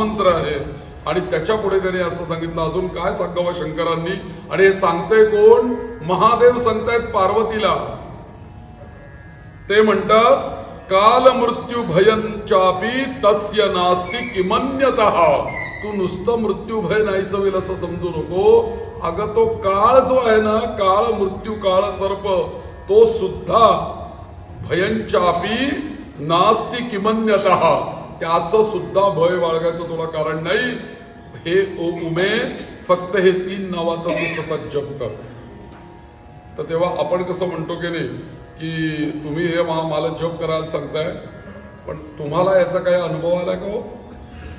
मंत्र आहे आणि त्याच्या पुढे त्याने असं सांगितलं. अजून काय सांगावं शंकरांनी? आणि हे सांगते कोण? महादेव सांगतायत पार्वतीला. ते म्हणतात काल मृत्यू भयं चापी तस्य नास्ति किमन्यतः. तू नुसतं मृत्यू भय नाहीस होईल असं समजू नको. अगं तो काळ जो आहे ना, काळ मृत्यू काळ सर्प, तो सुद्धा भयंचापी नास्ति किमन्यतः, त्याचं सुद्धा भय बाळगायचं तुला कारण नाही. हे उमे फक्त हे 3 नावाचं तू सतत जप कर. तर तेव्हा आपण कसं म्हणतो की नाही की तुम्ही हे मला जप करायला सांगताय, पण तुम्हाला याचा काही अनुभव आला का हो,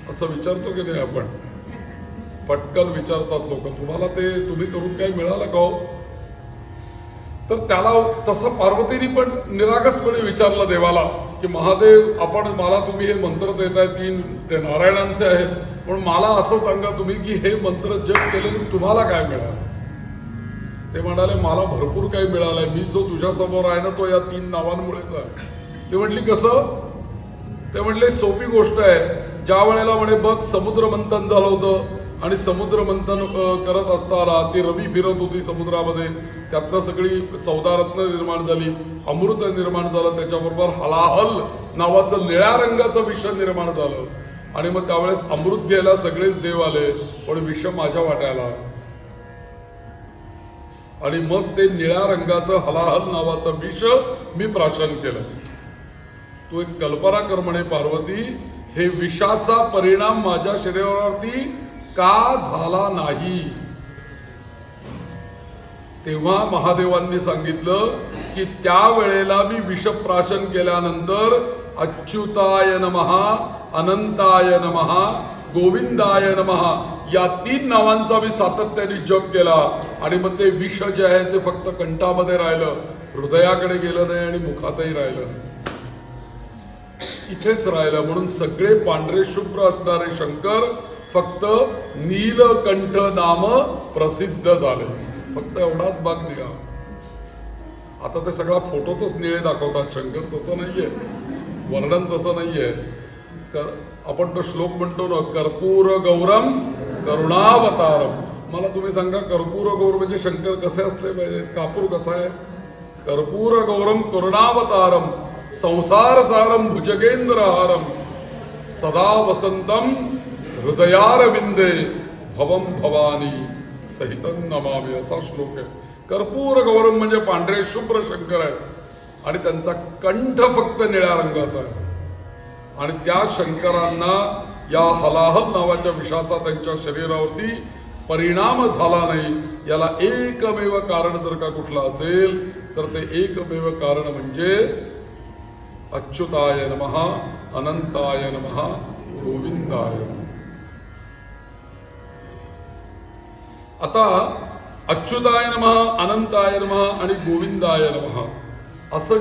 असं विचारतो की नाही आपण. पटकन विचारतात लोक, तुम्हाला ते तुम्ही करून काही मिळालं का हो? तर त्याला तसं पार्वतीने पण निरागसपणे विचारलं देवाला की महादेव, आपण मला तुम्ही हे मंत्र देताय 3 ते नारायणांचे आहेत, पण मला असं सांगा तुम्ही की हे मंत्र जप केल्याने तुम्हाला काय मिळालं? ते म्हणाले मला भरपूर काही मिळालंय, मी जो तुझ्या समोर आहे ना तो या 3 नावांमुळेच आहे. ते म्हटली कसं? ते म्हटले सोपी गोष्ट आहे. ज्या वेळेला म्हणे बघ समुद्र मंथन झालं होतं आणि समुद्र मंथन करत असताना ती रवी फिरत होती समुद्रामध्ये, त्यातनं सगळी 14 रत्न निर्माण झाली, अमृत निर्माण झालं, त्याच्याबरोबर हलाहल नावाचं निळ्या रंगाचं विष निर्माण झालं. आणि मग त्यावेळेस अमृत घ्यायला सगळेच देव आले, पण विष माझ्या वाट्याला. आणि मग ते निळ्या रंगाचं हलाहल नावाचं विष मी प्राशन केलं. तू एक कल्पना कर म्हणे पार्वती, हे विषाचा परिणाम माझ्या शरीरावरती का झाला नाही? तेव्हा महादेवांनी सांगितलं की त्यावेळेला मी विषप्राशन केल्यानंतर अच्युताय नमः, अनंताय नमः, गोविंदाय नमः या 3 नावांचा मी सातत्याने जप केला. आणि मग ते विष जे आहे ते फक्त कंठामध्ये राहिलं, हृदयाकडे गेलं नाही आणि मुखातही राहिलं नाही, इथेच राहिलं. म्हणून सगळे पांढरे शुभ्र असणारे शंकर फक्त नीलकंठ नाम प्रसिद्ध झाले. फक्त एवढाच भाग निघा. आता ते सगळा फोटोतच निळे दाखवतात शंकर, तसं नाहीये, वर्णन तसं नाहीये. आपण तो श्लोक म्हणतो ना, कर्पूर गौरम करुणावतारम. मला तुम्ही सांगा कर्पूर गौर म्हणजे शंकर कसे असले पाहिजे? कापूर कसा आहे? कर्पूर गौरम करुणावतारम संसार सारम भुजगेंद्रहारम सदा वसंतम हृदयारविंदे भवम भवानी सहितं नमामि, असा श्लोक आहे. कर्पूर गौरम म्हणजे पांढरे शुभ्र शंकर आहे आणि त्यांचा कंठ फक्त निळ्या रंगाचा आहे. आणि त्या शंकरांना या हलाहल नावाच्या विषाचा त्यांच्या शरीरावरती परिणाम झाला नाही. याला एकमेव कारण जर का कुठलं असेल तर ते एकमेव कारण म्हणजे अच्युताय नमः, अनंताय नमः, गोविंदाय नमः. आता अच्युताय नमः, अनंताय नमः आणि गोविंदाय नमः असं